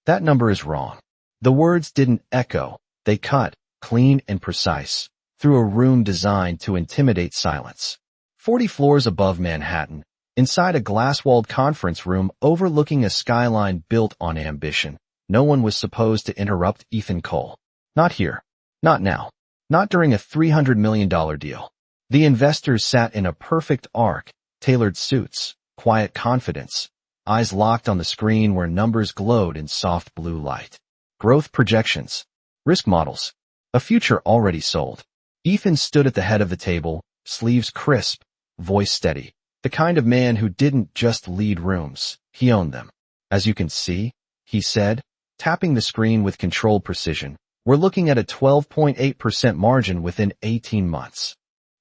That number is wrong. The words didn't echo. They cut, clean and precise, through a room designed to intimidate silence. 40 floors above Manhattan, inside a glass-walled conference room overlooking a skyline built on ambition, no one was supposed to interrupt Ethan Cole. Not here. Not now. Not during a $300 million deal. The investors sat in a perfect arc, tailored suits, quiet confidence, eyes locked on the screen where numbers glowed in soft blue light. Growth projections. Risk models. A future already sold. Ethan stood at the head of the table, sleeves crisp, voice steady. The kind of man who didn't just lead rooms, he owned them. As you can see, he said, tapping the screen with controlled precision, we're looking at a 12.8% margin within 18 months.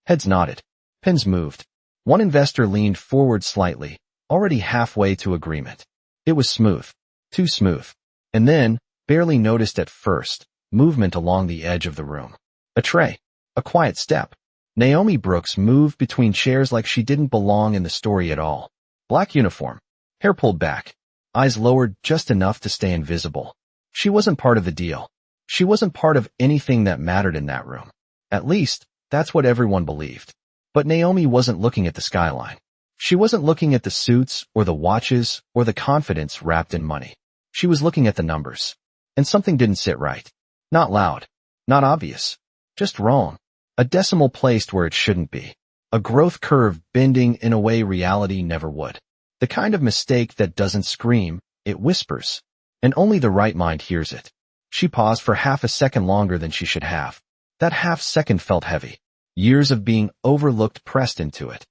Heads nodded. Pens moved. One investor leaned forward slightly, already halfway to agreement. It was smooth. Too smooth. And then, barely noticed at first, movement along the edge of the room. A tray. A quiet step. Naomi Brooks moved between chairs like she didn't belong in the story at all. Black uniform. Hair pulled back. Eyes lowered just enough to stay invisible. She wasn't part of the deal. She wasn't part of anything that mattered in that room. At least, that's what everyone believed. But Naomi wasn't looking at the skyline. She wasn't looking at the suits or the watches or the confidence wrapped in money. She was looking at the numbers. And something didn't sit right. Not loud. Not obvious. Just wrong. A decimal placed where it shouldn't be. A growth curve bending in a way reality never would. The kind of mistake that doesn't scream, it whispers. And only the right mind hears it. She paused for half a second longer than she should have. That half second felt heavy. Years of being overlooked pressed into it.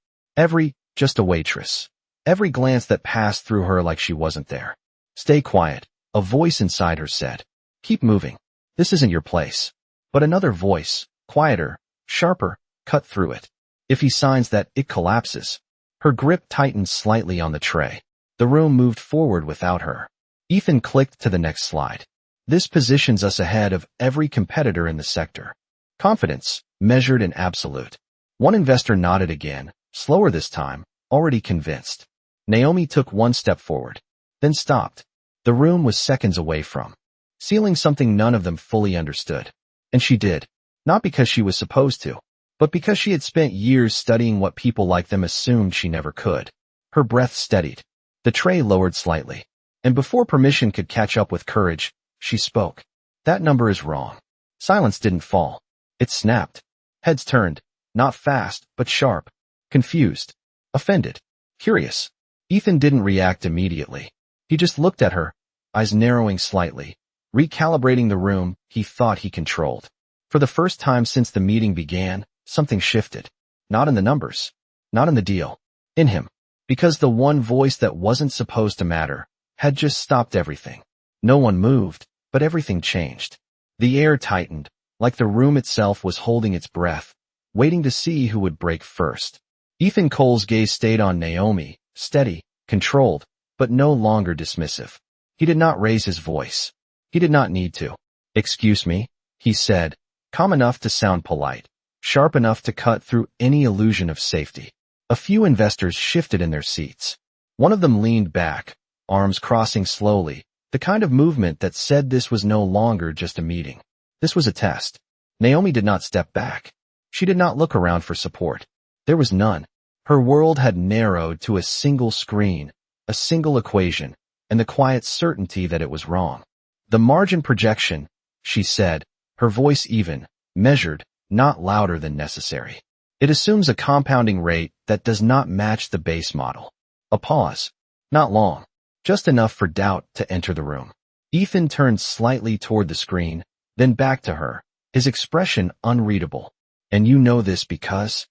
Just a waitress. Every glance that passed through her like she wasn't there. Stay quiet, a voice inside her said. Keep moving. This isn't your place. But another voice, quieter, sharper, cut through it. If he signs that, it collapses. Her grip tightened slightly on the tray. The room moved forward without her. Ethan clicked to the next slide. This positions us ahead of every competitor in the sector. Confidence, measured and absolute. One investor nodded again, slower this time, already convinced. Naomi took one step forward, then stopped. The room was seconds away from sealing something none of them fully understood. And she did. Not because she was supposed to, but because she had spent years studying what people like them assumed she never could. Her breath steadied. The tray lowered slightly. And before permission could catch up with courage, she spoke. That number is wrong. Silence didn't fall. It snapped. Heads turned. Not fast, but sharp. Confused. Offended. Curious. Ethan didn't react immediately. He just looked at her, eyes narrowing slightly, recalibrating the room he thought he controlled. For the first time since the meeting began, something shifted. Not in the numbers. Not in the deal. In him. Because the one voice that wasn't supposed to matter had just stopped everything. No one moved, but everything changed. The air tightened, like the room itself was holding its breath, waiting to see who would break first. Ethan Cole's gaze stayed on Naomi, steady, controlled, but no longer dismissive. He did not raise his voice. He did not need to. Excuse me, he said, calm enough to sound polite, sharp enough to cut through any illusion of safety. A few investors shifted in their seats. One of them leaned back, arms crossing slowly, the kind of movement that said this was no longer just a meeting. This was a test. Naomi did not step back. She did not look around for support. There was none. Her world had narrowed to a single screen, a single equation, and the quiet certainty that it was wrong. The margin projection, she said, her voice even, measured, not louder than necessary. It assumes a compounding rate that does not match the base model. A pause. Not long. Just enough for doubt to enter the room. Ethan turned slightly toward the screen, then back to her, his expression unreadable. And you know this because?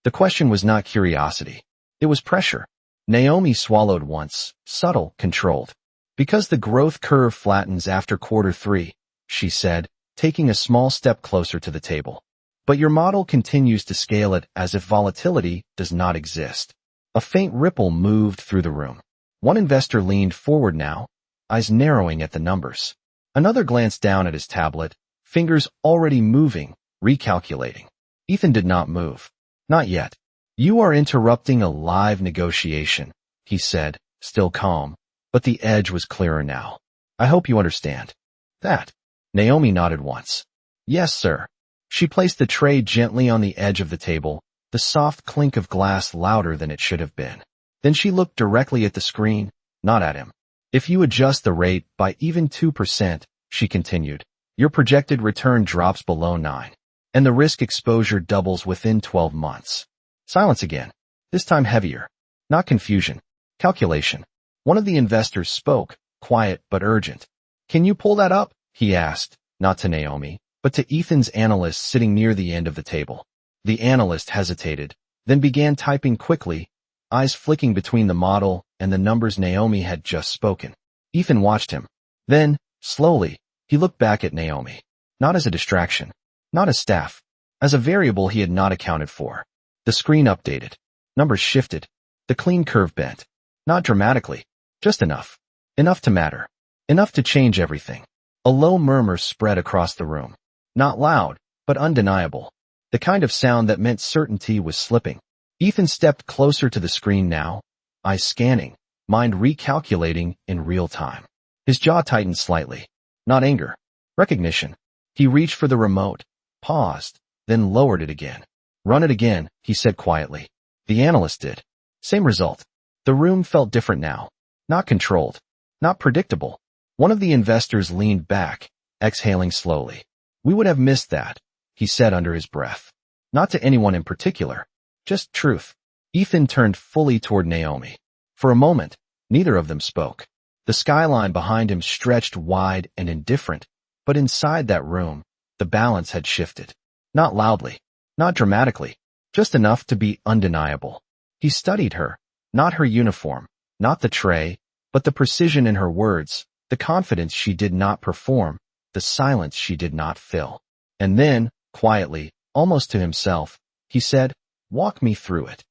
The question was not curiosity. It was pressure. Naomi swallowed once, subtle, controlled. Because the growth curve flattens after quarter 3, she said, taking a small step closer to the table. But your model continues to scale it as if volatility does not exist. A faint ripple moved through the room. One investor leaned forward now, eyes narrowing at the numbers. Another glanced down at his tablet, fingers already moving, recalculating. Ethan did not move. Not yet. You are interrupting a live negotiation, he said, still calm, but the edge was clearer now. I hope you understand. That. Naomi nodded once. Yes, sir. She placed the tray gently on the edge of the table, the soft clink of glass louder than it should have been. Then she looked directly at the screen, not at him. If you adjust the rate by even 2%, she continued, your projected return drops below 9, and the risk exposure doubles within 12 months. Silence again, this time heavier. Not confusion. Calculation. One of the investors spoke, quiet but urgent. Can you pull that up? He asked, not to Naomi, but to Ethan's analyst sitting near the end of the table. The analyst hesitated, then began typing quickly, eyes flicking between the model and the numbers Naomi had just spoken. Ethan watched him. Then, slowly, he looked back at Naomi. Not as a distraction, not as staff, as a variable he had not accounted for. The screen updated. Numbers shifted. The clean curve bent. Not dramatically, just enough. Enough to matter. Enough to change everything. A low murmur spread across the room. Not loud, but undeniable. The kind of sound that meant certainty was slipping. Ethan stepped closer to the screen now, eyes scanning, mind recalculating in real time. His jaw tightened slightly. Not anger. Recognition. He reached for the remote, paused, then lowered it again. Run it again, he said quietly. The analyst did. Same result. The room felt different now. Not controlled. Not predictable. One of the investors leaned back, exhaling slowly. We would have missed that, he said under his breath. Not to anyone in particular. Just truth. Ethan turned fully toward Naomi. For a moment, neither of them spoke. The skyline behind him stretched wide and indifferent, but inside that room, the balance had shifted. Not loudly, not dramatically, just enough to be undeniable. He studied her, not her uniform, not the tray, but the precision in her words, the confidence she did not perform, the silence she did not fill. And then, quietly, almost to himself, he said, walk me through it.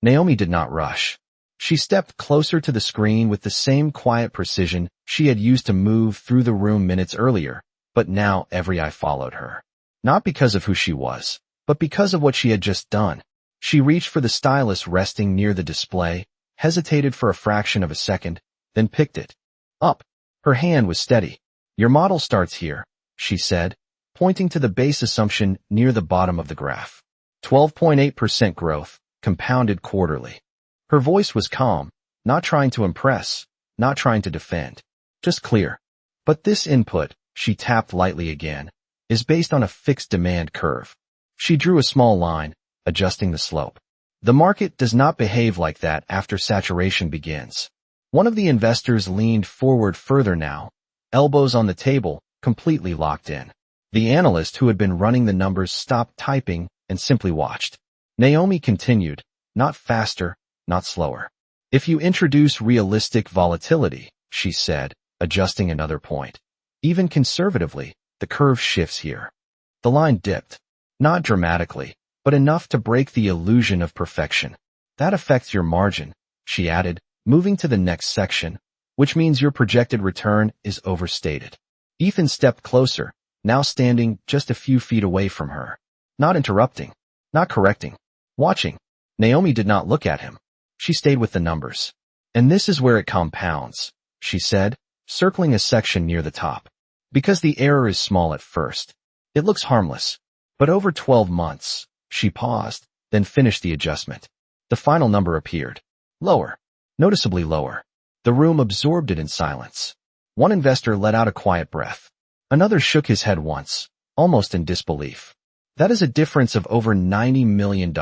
Naomi did not rush. She stepped closer to the screen with the same quiet precision she had used to move through the room minutes earlier, but now every eye followed her. Not because of who she was, but because of what she had just done. She reached for the stylus resting near the display, hesitated for a fraction of a second, then picked it up. Her hand was steady. Your model starts here, she said, pointing to the base assumption near the bottom of the graph. 12.8% growth, compounded quarterly. Her voice was calm, not trying to impress, not trying to defend, just clear. But this input, she tapped lightly again, is based on a fixed demand curve. She drew a small line, adjusting the slope. The market does not behave like that after saturation begins. One of the investors leaned forward further now, elbows on the table, completely locked in. The analyst who had been running the numbers stopped typing and simply watched. Naomi continued, not faster, not slower. If you introduce realistic volatility, she said, adjusting another point. Even conservatively, the curve shifts here. The line dipped. Not dramatically, but enough to break the illusion of perfection. That affects your margin, she added, moving to the next section, which means your projected return is overstated. Ethan stepped closer, now standing just a few feet away from her. Not interrupting, not correcting, watching. Naomi did not look at him. She stayed with the numbers. And this is where it compounds, she said, circling a section near the top. Because the error is small at first. It looks harmless. But over 12 months, she paused, then finished the adjustment. The final number appeared. Lower. Noticeably lower. The room absorbed it in silence. One investor let out a quiet breath. Another shook his head once, almost in disbelief. That is a difference of over $90 million,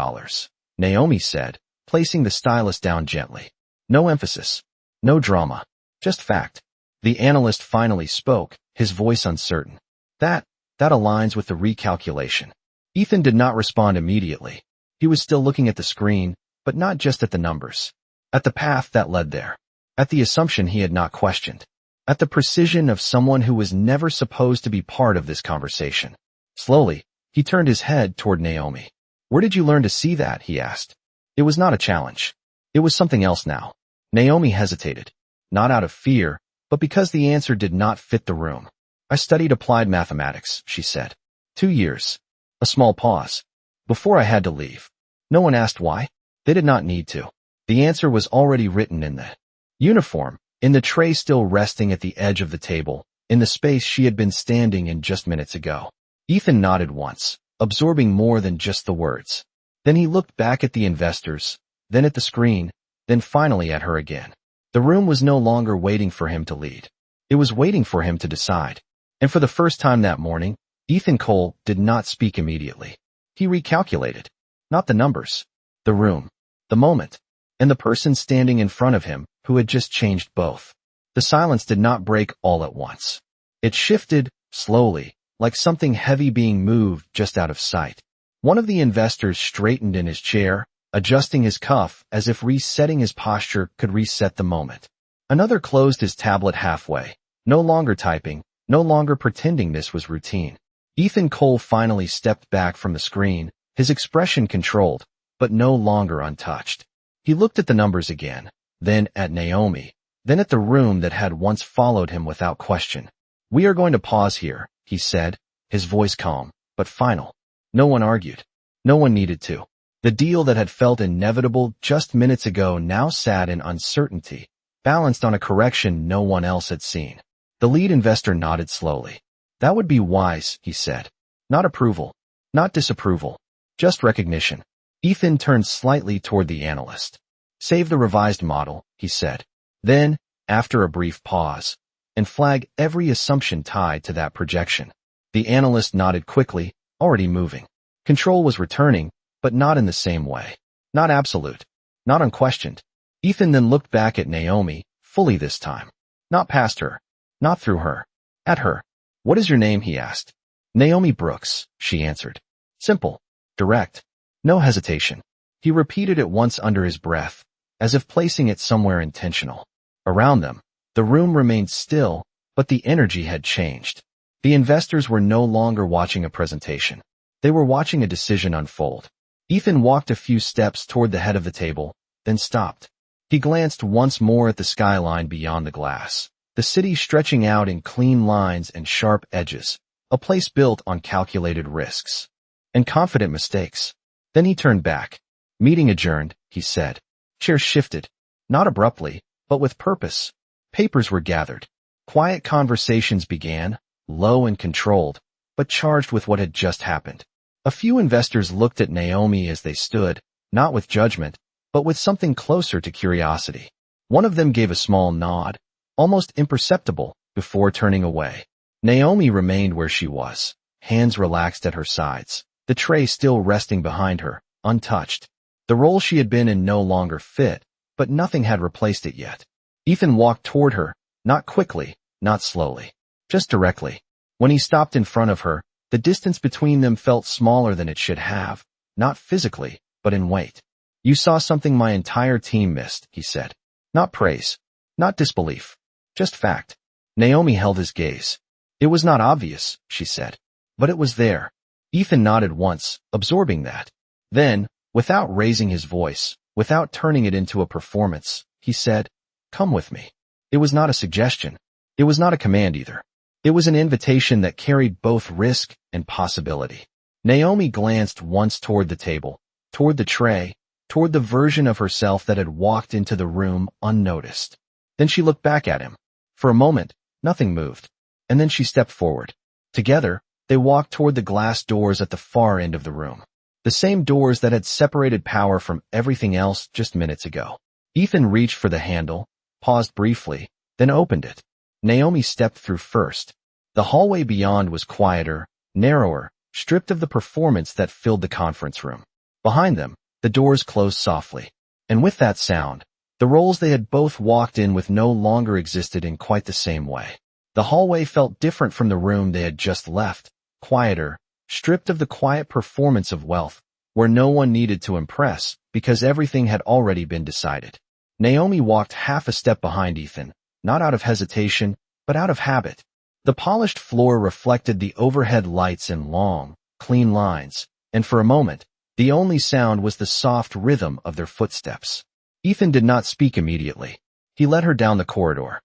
Naomi said, placing the stylus down gently. No emphasis. No drama. Just fact. The analyst finally spoke, his voice uncertain. That aligns with the recalculation. Ethan did not respond immediately. He was still looking at the screen, but not just at the numbers. At the path that led there. At the assumption he had not questioned. At the precision of someone who was never supposed to be part of this conversation. Slowly, he turned his head toward Naomi. Where did you learn to see that? He asked. It was not a challenge. It was something else now. Naomi hesitated. Not out of fear, but because the answer did not fit the room. I studied applied mathematics, she said. 2 years. A small pause. Before I had to leave. No one asked why. They did not need to. The answer was already written in the uniform, in the tray still resting at the edge of the table, in the space she had been standing in just minutes ago. Ethan nodded once, absorbing more than just the words. Then he looked back at the investors, then at the screen, then finally at her again. The room was no longer waiting for him to lead. It was waiting for him to decide. And for the first time that morning, Ethan Cole did not speak immediately. He recalculated. Not the numbers. The room. The moment. And the person standing in front of him, who had just changed both. The silence did not break all at once. It shifted, slowly, like something heavy being moved just out of sight. One of the investors straightened in his chair, adjusting his cuff as if resetting his posture could reset the moment. Another closed his tablet halfway, no longer typing, no longer pretending this was routine. Ethan Cole finally stepped back from the screen, his expression controlled, but no longer untouched. He looked at the numbers again, then at Naomi, then at the room that had once followed him without question. "We are going to pause here," he said, his voice calm, but final. No one argued. No one needed to. The deal that had felt inevitable just minutes ago now sat in uncertainty, balanced on a correction no one else had seen. The lead investor nodded slowly. "That would be wise," he said. "Not approval. Not disapproval. Just recognition." Ethan turned slightly toward the analyst. "Save the revised model," he said. Then, after a brief pause, "and flag every assumption tied to that projection." The analyst nodded quickly, already moving. Control was returning, but not in the same way. Not absolute. Not unquestioned. Ethan then looked back at Naomi, fully this time. Not past her. Not through her. At her. "What is your name?" he asked. "Naomi Brooks," she answered. Simple. Direct. No hesitation. He repeated it once under his breath, as if placing it somewhere intentional. Around them, the room remained still, but the energy had changed. The investors were no longer watching a presentation. They were watching a decision unfold. Ethan walked a few steps toward the head of the table, then stopped. He glanced once more at the skyline beyond the glass, the city stretching out in clean lines and sharp edges, a place built on calculated risks and confident mistakes. Then he turned back. "Meeting adjourned," he said. Chairs shifted, not abruptly, but with purpose. Papers were gathered. Quiet conversations began, low and controlled, but charged with what had just happened. A few investors looked at Naomi as they stood, not with judgment, but with something closer to curiosity. One of them gave a small nod, almost imperceptible, before turning away. Naomi remained where she was, hands relaxed at her sides, the tray still resting behind her, untouched. The role she had been in no longer fit, but nothing had replaced it yet. Ethan walked toward her, not quickly, not slowly, just directly. When he stopped in front of her, the distance between them felt smaller than it should have, not physically, but in weight. "You saw something my entire team missed," he said. Not praise, not disbelief, just fact. Naomi held his gaze. "It was not obvious," she said, "but it was there." Ethan nodded once, absorbing that. Then, without raising his voice, without turning it into a performance, he said, "Come with me." It was not a suggestion. It was not a command either. It was an invitation that carried both risk and possibility. Naomi glanced once toward the table, toward the tray, toward the version of herself that had walked into the room unnoticed. Then she looked back at him. For a moment, nothing moved. And then she stepped forward. Together, they walked toward the glass doors at the far end of the room. The same doors that had separated power from everything else just minutes ago. Ethan reached for the handle, paused briefly, then opened it. Naomi stepped through first. The hallway beyond was quieter, narrower, stripped of the performance that filled the conference room. Behind them, the doors closed softly. And with that sound, the roles they had both walked in with no longer existed in quite the same way. The hallway felt different from the room they had just left, quieter, stripped of the quiet performance of wealth, where no one needed to impress because everything had already been decided. Naomi walked half a step behind Ethan, not out of hesitation, but out of habit. The polished floor reflected the overhead lights in long, clean lines, and for a moment, the only sound was the soft rhythm of their footsteps. Ethan did not speak immediately. He led her down the corridor,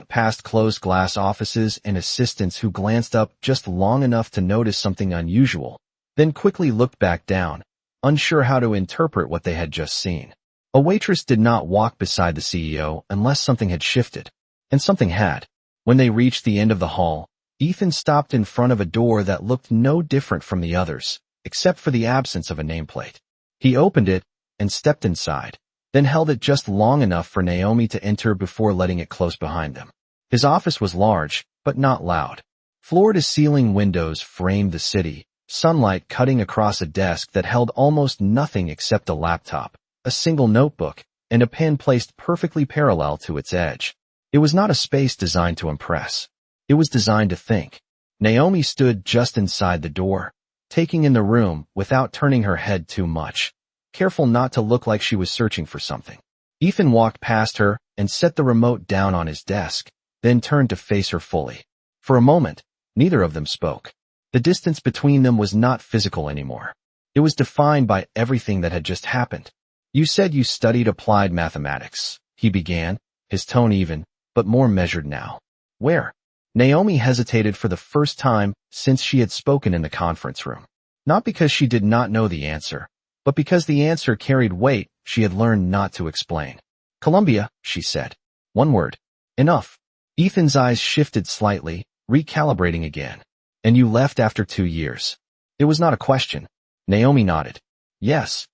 past closed glass offices and assistants who glanced up just long enough to notice something unusual, then quickly looked back down, unsure how to interpret what they had just seen. A waitress did not walk beside the CEO unless something had shifted. And something had. When they reached the end of the hall, Ethan stopped in front of a door that looked no different from the others, except for the absence of a nameplate. He opened it and stepped inside, then held it just long enough for Naomi to enter before letting it close behind them. His office was large, but not loud. Floor-to-ceiling windows framed the city, sunlight cutting across a desk that held almost nothing except a laptop, a single notebook, and a pen placed perfectly parallel to its edge. It was not a space designed to impress. It was designed to think. Naomi stood just inside the door, taking in the room without turning her head too much, careful not to look like she was searching for something. Ethan walked past her and set the remote down on his desk, then turned to face her fully. For a moment, neither of them spoke. The distance between them was not physical anymore. It was defined by everything that had just happened. "You said you studied applied mathematics," he began, his tone even, but more measured now. "Where?" Naomi hesitated for the first time since she had spoken in the conference room. Not because she did not know the answer, but because the answer carried weight she had learned not to explain. "Columbia," she said. One word. "Enough." Ethan's eyes shifted slightly, recalibrating again. "And you left after 2 years." It was not a question. Naomi nodded. "Yes."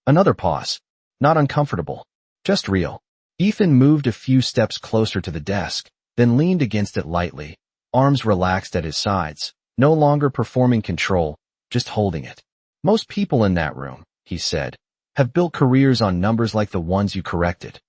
Another pause. Not uncomfortable. Just real. Ethan moved a few steps closer to the desk, then leaned against it lightly, arms relaxed at his sides, no longer performing control, just holding it. "Most people in that room," he said, "have built careers on numbers like the ones you corrected."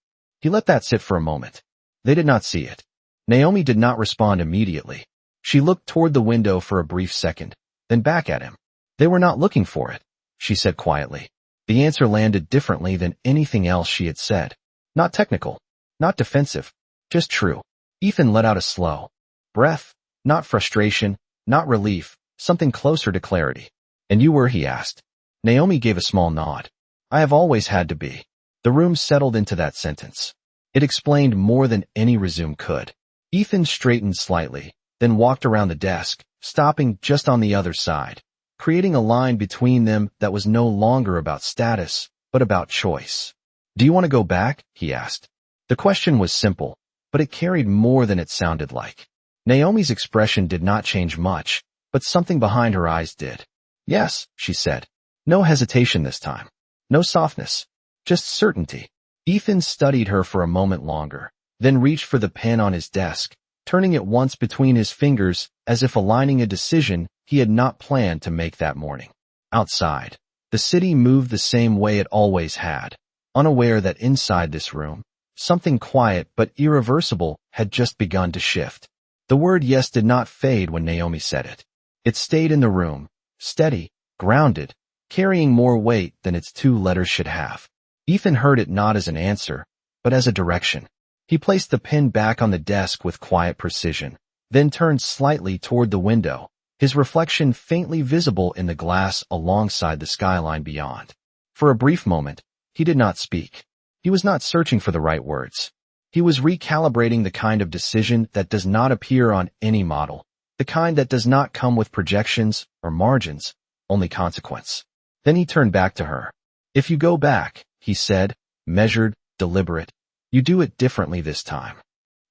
He let that sit for a moment. They did not see it. Naomi did not respond immediately. She looked toward the window for a brief second, then back at him. "They were not looking for it," she said quietly. The answer landed differently than anything else she had said. Not technical, not defensive, just true. Ethan let out a slow breath, not frustration, not relief, something closer to clarity. "And you were?" he asked. Naomi gave a small nod. "I have always had to be." The room settled into that sentence. It explained more than any resume could. Ethan straightened slightly, then walked around the desk, stopping just on the other side, creating a line between them that was no longer about status, but about choice. "Do you want to go back?" he asked. The question was simple, but it carried more than it sounded like. Naomi's expression did not change much, but something behind her eyes did. "Yes," she said. No hesitation this time. No softness. Just certainty. Ethan studied her for a moment longer, then reached for the pen on his desk, turning it once between his fingers as if aligning a decision he had not planned to make that morning. Outside, the city moved the same way it always had, unaware that inside this room, something quiet but irreversible had just begun to shift. The word yes did not fade when Naomi said it. It stayed in the room, steady, grounded, carrying more weight than its 2 letters should have. Ethan heard it not as an answer, but as a direction. He placed the pen back on the desk with quiet precision, then turned slightly toward the window, his reflection faintly visible in the glass alongside the skyline beyond. For a brief moment, he did not speak. He was not searching for the right words. He was recalibrating the kind of decision that does not appear on any model, the kind that does not come with projections or margins, only consequence. Then he turned back to her. "If you go back," he said, measured, deliberate, "you do it differently this time."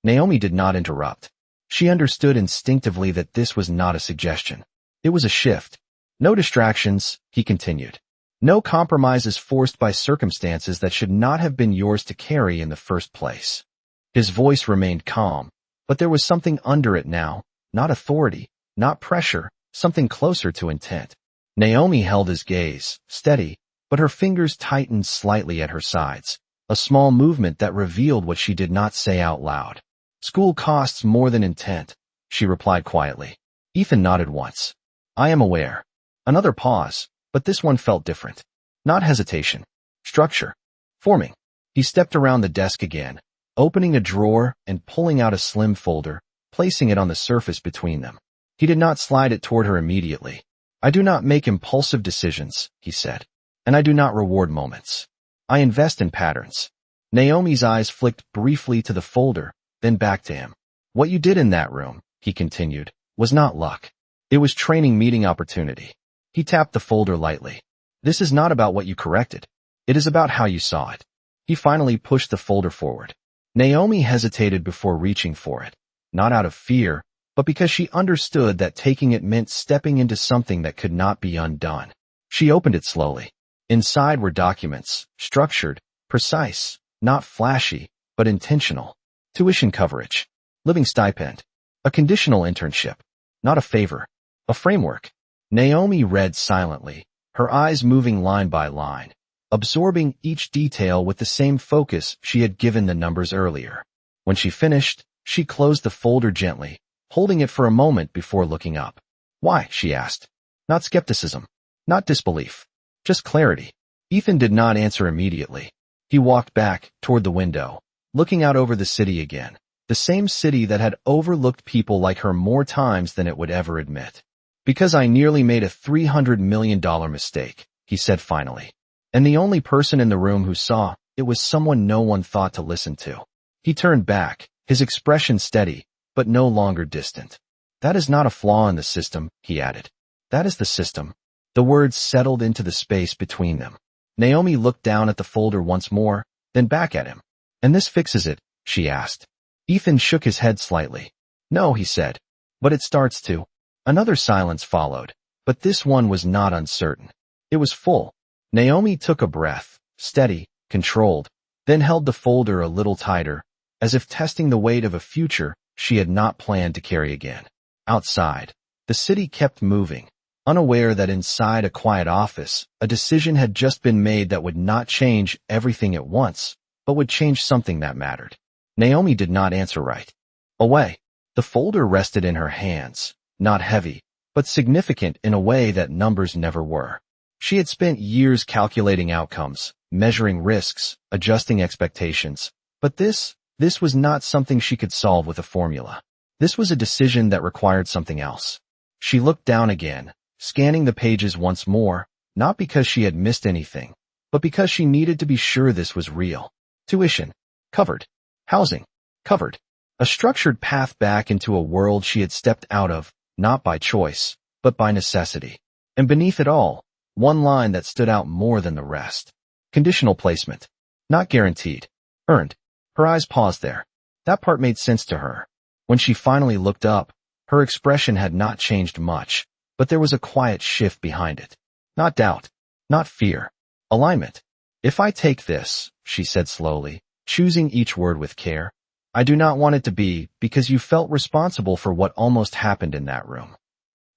Naomi did not interrupt. She understood instinctively that this was not a suggestion. It was a shift. "No distractions," he continued. "No compromises forced by circumstances that should not have been yours to carry in the first place." His voice remained calm, but there was something under it now, not authority, not pressure, something closer to intent. Naomi held his gaze, steady, but her fingers tightened slightly at her sides, a small movement that revealed what she did not say out loud. "School costs more than intent," she replied quietly. Ethan nodded once. "I am aware." Another pause, but this one felt different. Not hesitation. Structure. Forming. He stepped around the desk again, opening a drawer and pulling out a slim folder, placing it on the surface between them. He did not slide it toward her immediately. "I do not make impulsive decisions," he said, "and I do not reward moments. I invest in patterns." Naomi's eyes flicked briefly to the folder, then back to him. "What you did in that room," he continued, "was not luck. It was training meeting opportunity." He tapped the folder lightly. "This is not about what you corrected. It is about how you saw it." He finally pushed the folder forward. Naomi hesitated before reaching for it, not out of fear, but because she understood that taking it meant stepping into something that could not be undone. She opened it slowly. Inside were documents, structured, precise, not flashy, but intentional. Tuition coverage, living stipend, a conditional internship, not a favor, a framework. Naomi read silently, her eyes moving line by line, absorbing each detail with the same focus she had given the numbers earlier. When she finished, she closed the folder gently, holding it for a moment before looking up. Why? She asked. Not skepticism, not disbelief, just clarity. Ethan did not answer immediately. He walked back toward the window, looking out over the city again, the same city that had overlooked people like her more times than it would ever admit. Because I nearly made a $300 million mistake, he said finally. And the only person in the room who saw it was someone no one thought to listen to. He turned back, his expression steady, but no longer distant. That is not a flaw in the system, he added. That is the system. The words settled into the space between them. Naomi looked down at the folder once more, then back at him. And this fixes it, she asked. Ethan shook his head slightly. No, he said. But it starts to. Another silence followed, but this one was not uncertain. It was full. Naomi took a breath, steady, controlled, then held the folder a little tighter, as if testing the weight of a future she had not planned to carry again. Outside, the city kept moving, unaware that inside a quiet office, a decision had just been made that would not change everything at once, but would change something that mattered. Naomi did not answer right away. The folder rested in her hands, not heavy, but significant in a way that numbers never were. She had spent years calculating outcomes, measuring risks, adjusting expectations, but this was not something she could solve with a formula. This was a decision that required something else. She looked down again, scanning the pages once more, not because she had missed anything, but because she needed to be sure this was real. Tuition, covered. Housing, covered. A structured path back into a world she had stepped out of, not by choice, but by necessity. And beneath it all, one line that stood out more than the rest. Conditional placement. Not guaranteed. Earned. Her eyes paused there. That part made sense to her. When she finally looked up, her expression had not changed much, but there was a quiet shift behind it. Not doubt. Not fear. Alignment. If I take this, she said slowly, choosing each word with care, I do not want it to be because you felt responsible for what almost happened in that room.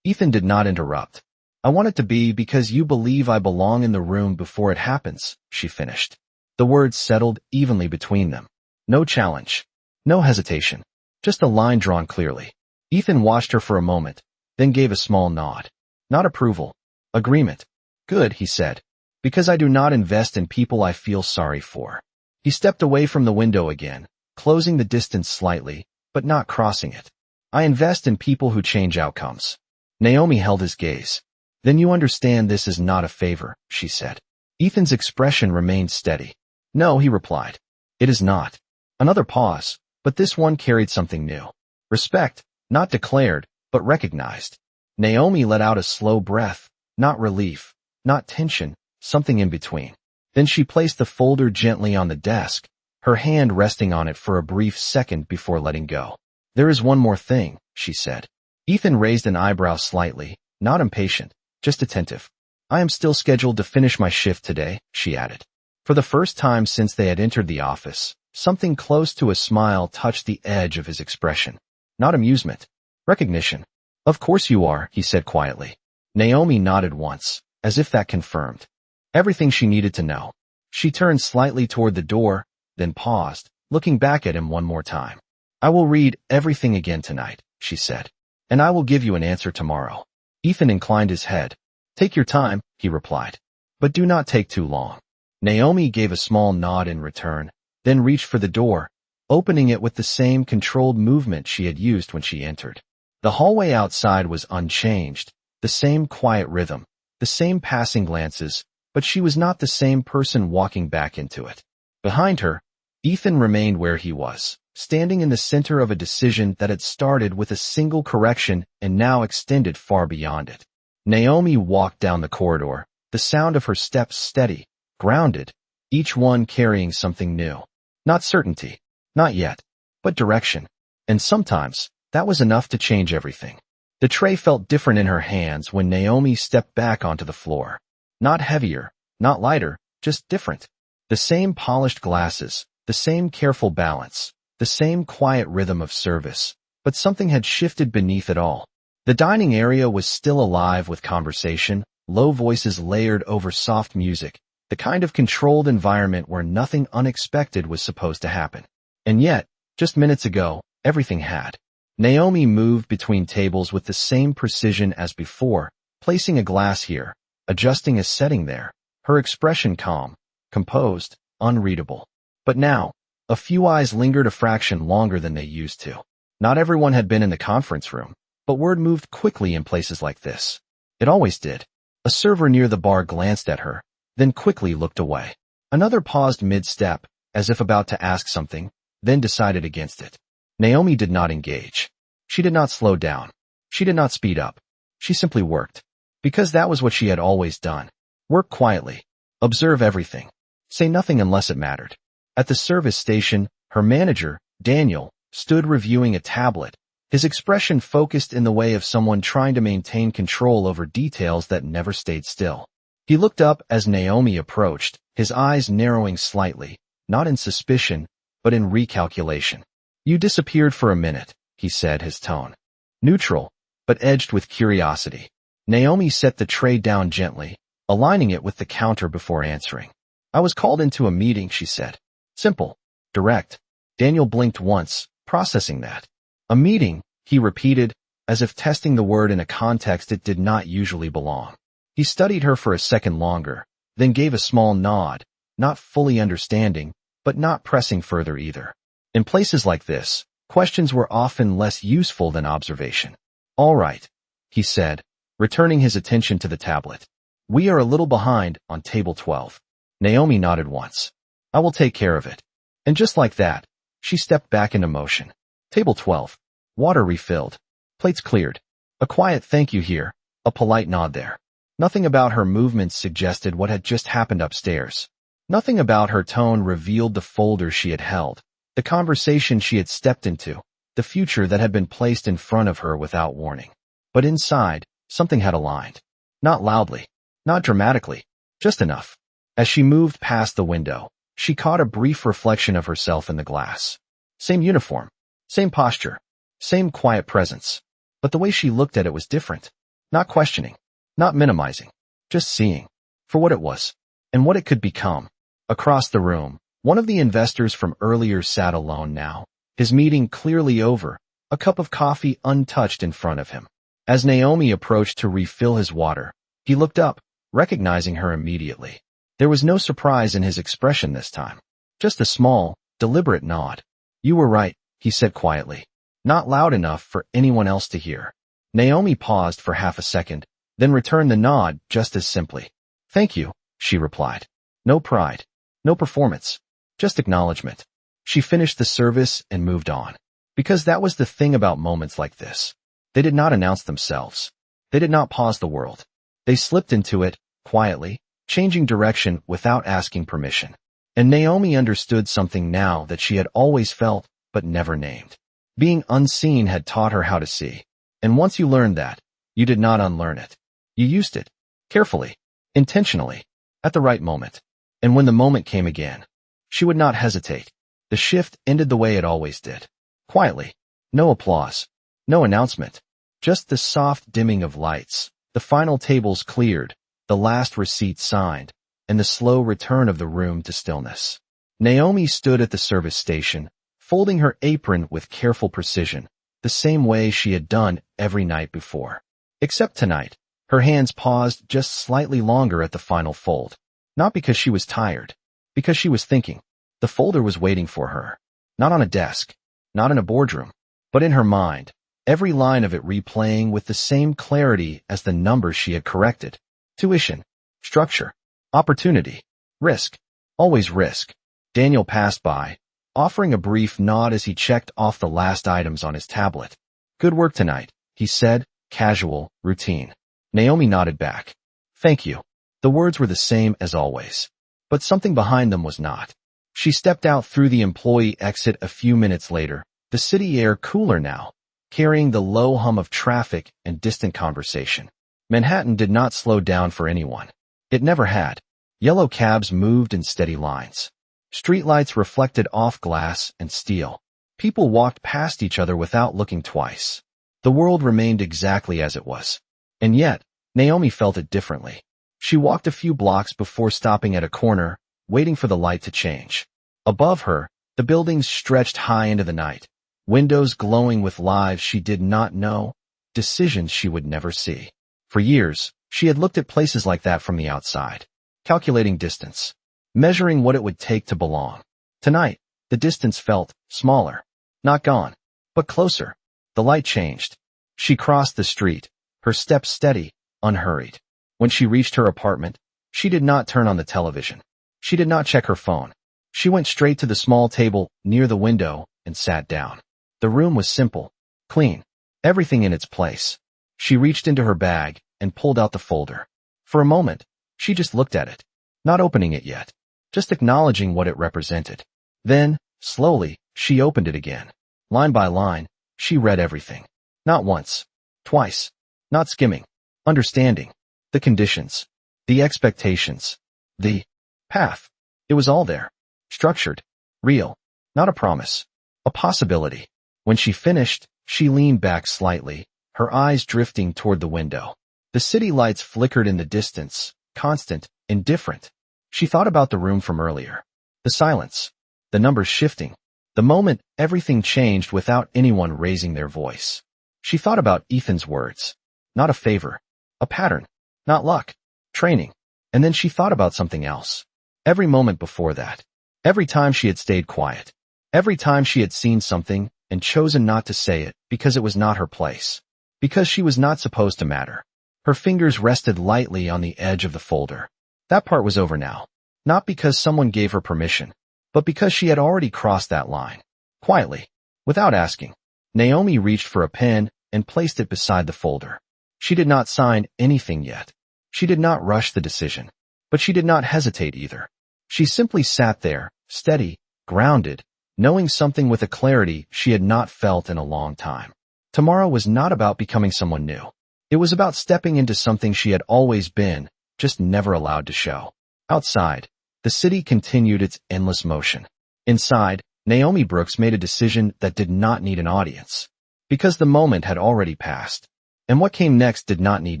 Ethan did not interrupt. I want it to be because you believe I belong in the room before it happens, she finished. The words settled evenly between them. No challenge. No hesitation. Just a line drawn clearly. Ethan watched her for a moment, then gave a small nod. Not approval. Agreement. Good, he said. Because I do not invest in people I feel sorry for. He stepped away from the window again, closing the distance slightly, but not crossing it. I invest in people who change outcomes. Naomi held his gaze. Then you understand this is not a favor, she said. Ethan's expression remained steady. No, he replied. It is not. Another pause, but this one carried something new. Respect, not declared, but recognized. Naomi let out a slow breath, not relief, not tension, something in between. Then she placed the folder gently on the desk, her hand resting on it for a brief second before letting go. There is one more thing, she said. Ethan raised an eyebrow slightly, not impatient, just attentive. I am still scheduled to finish my shift today, she added. For the first time since they had entered the office, something close to a smile touched the edge of his expression. Not amusement. Recognition. Of course you are, he said quietly. Naomi nodded once, as if that confirmed everything she needed to know. She turned slightly toward the door, then paused, looking back at him one more time. I will read everything again tonight, she said. And I will give you an answer tomorrow. Ethan inclined his head. Take your time, he replied. But do not take too long. Naomi gave a small nod in return, then reached for the door, opening it with the same controlled movement she had used when she entered. The hallway outside was unchanged, the same quiet rhythm, the same passing glances, but she was not the same person walking back into it. Behind her, Ethan remained where he was, standing in the center of a decision that had started with a single correction and now extended far beyond it. Naomi walked down the corridor, the sound of her steps steady, grounded, each one carrying something new. Not certainty, Not yet, but direction. And sometimes, that was enough to change everything. The tray felt different in her hands when Naomi stepped back onto the floor. Not heavier, not lighter, just different. The same polished glasses, the same careful balance, the same quiet rhythm of service, but something had shifted beneath it all. The dining area was still alive with conversation, low voices layered over soft music, the kind of controlled environment where nothing unexpected was supposed to happen. And yet, just minutes ago, everything had. Naomi moved between tables with the same precision as before, placing a glass here, adjusting a setting there, her expression calm, composed, unreadable. But now, a few eyes lingered a fraction longer than they used to. Not everyone had been in the conference room, but word moved quickly in places like this. It always did. A server near the bar glanced at her, then quickly looked away. Another paused mid-step, as if about to ask something, then decided against it. Naomi did not engage. She did not slow down. She did not speed up. She simply worked. Because that was what she had always done. Work quietly. Observe everything. Say nothing unless it mattered. At the service station, her manager, Daniel, stood reviewing a tablet, his expression focused in the way of someone trying to maintain control over details that never stayed still. He looked up as Naomi approached, his eyes narrowing slightly, not in suspicion, but in recalculation. You disappeared for a minute, he said, his tone neutral, but edged with curiosity. Naomi set the tray down gently, aligning it with the counter before answering. I was called into a meeting, she said. Simple. Direct. Daniel blinked once, processing that. A meeting, he repeated, as if testing the word in a context it did not usually belong. He studied her for a second longer, then gave a small nod, not fully understanding, but not pressing further either. In places like this, questions were often less useful than observation. All right, he said, returning his attention to the tablet. We are a little behind on table 12. Naomi nodded once. I will take care of it. And just like that, she stepped back into motion. Table 12. Water refilled. Plates cleared. A quiet thank you here, a polite nod there. Nothing about her movements suggested what had just happened upstairs. Nothing about her tone revealed the folder she had held, the conversation she had stepped into, the future that had been placed in front of her without warning. But inside, something had aligned. Not loudly, not dramatically, just enough. As she moved past the window, she caught a brief reflection of herself in the glass. Same uniform, same posture, same quiet presence. But the way she looked at it was different. Not questioning, not minimizing, just seeing for what it was and what it could become. Across the room, one of the investors from earlier sat alone now, his meeting clearly over, a cup of coffee untouched in front of him. As Naomi approached to refill his water, he looked up, recognizing her immediately. There was no surprise in his expression this time. Just a small, deliberate nod. You were right, he said quietly. Not loud enough for anyone else to hear. Naomi paused for half a second, then returned the nod just as simply. Thank you, she replied. No pride. No performance. Just acknowledgement. She finished the service and moved on. Because that was the thing about moments like this. They did not announce themselves. They did not pause the world. They slipped into it, quietly, changing direction without asking permission. And Naomi understood something now that she had always felt, but never named. Being unseen had taught her how to see. And once you learned that, you did not unlearn it. You used it. Carefully. Intentionally. At the right moment. And when the moment came again, she would not hesitate. The shift ended the way it always did. Quietly. No applause. No announcement. Just the soft dimming of lights, the final tables cleared, the last receipt signed, and the slow return of the room to stillness. Naomi stood at the service station, folding her apron with careful precision, the same way she had done every night before. Except tonight, her hands paused just slightly longer at the final fold. Not because she was tired, because she was thinking. The folder was waiting for her. Not on a desk, not in a boardroom, but in her mind, every line of it replaying with the same clarity as the numbers she had corrected. Tuition, structure, opportunity, risk, always risk. Daniel passed by, offering a brief nod as he checked off the last items on his tablet. Good work tonight, he said, casual, routine. Naomi nodded back. Thank you. The words were the same as always. But something behind them was not. She stepped out through the employee exit a few minutes later, the city air cooler now, carrying the low hum of traffic and distant conversation. Manhattan did not slow down for anyone. It never had. Yellow cabs moved in steady lines. Streetlights reflected off glass and steel. People walked past each other without looking twice. The world remained exactly as it was. And yet, Naomi felt it differently. She walked a few blocks before stopping at a corner, waiting for the light to change. Above her, the buildings stretched high into the night, windows glowing with lives she did not know, decisions she would never see. For years, she had looked at places like that from the outside, calculating distance, measuring what it would take to belong. Tonight, the distance felt smaller, not gone, but closer. The light changed. She crossed the street, her steps steady, unhurried. When she reached her apartment, she did not turn on the television. She did not check her phone. She went straight to the small table near the window and sat down. The room was simple, clean, everything in its place. She reached into her bag and pulled out the folder. For a moment, she just looked at it, not opening it yet, just acknowledging what it represented. Then, slowly, she opened it again. Line by line, she read everything. Not once, twice, not skimming, understanding. The conditions, the expectations, the path. It was all there. Structured, real, not a promise, a possibility. When she finished, she leaned back slightly, her eyes drifting toward the window. The city lights flickered in the distance, constant, indifferent. She thought about the room from earlier. The silence, the numbers shifting, the moment everything changed without anyone raising their voice. She thought about Ethan's words. Not a favor, a pattern, not luck, training. And then she thought about something else. Every moment before that, every time she had stayed quiet, every time she had seen something and chosen not to say it because it was not her place, because she was not supposed to matter. Her fingers rested lightly on the edge of the folder. That part was over now, not because someone gave her permission, but because she had already crossed that line. Quietly, without asking, Naomi reached for a pen and placed it beside the folder. She did not sign anything yet. She did not rush the decision, but she did not hesitate either. She simply sat there, steady, grounded, knowing something with a clarity she had not felt in a long time. Tomorrow was not about becoming someone new. It was about stepping into something she had always been, just never allowed to show. Outside, the city continued its endless motion. Inside, Naomi Brooks made a decision that did not need an audience, because the moment had already passed. And what came next did not need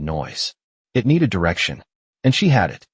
noise. It needed direction. And she had it.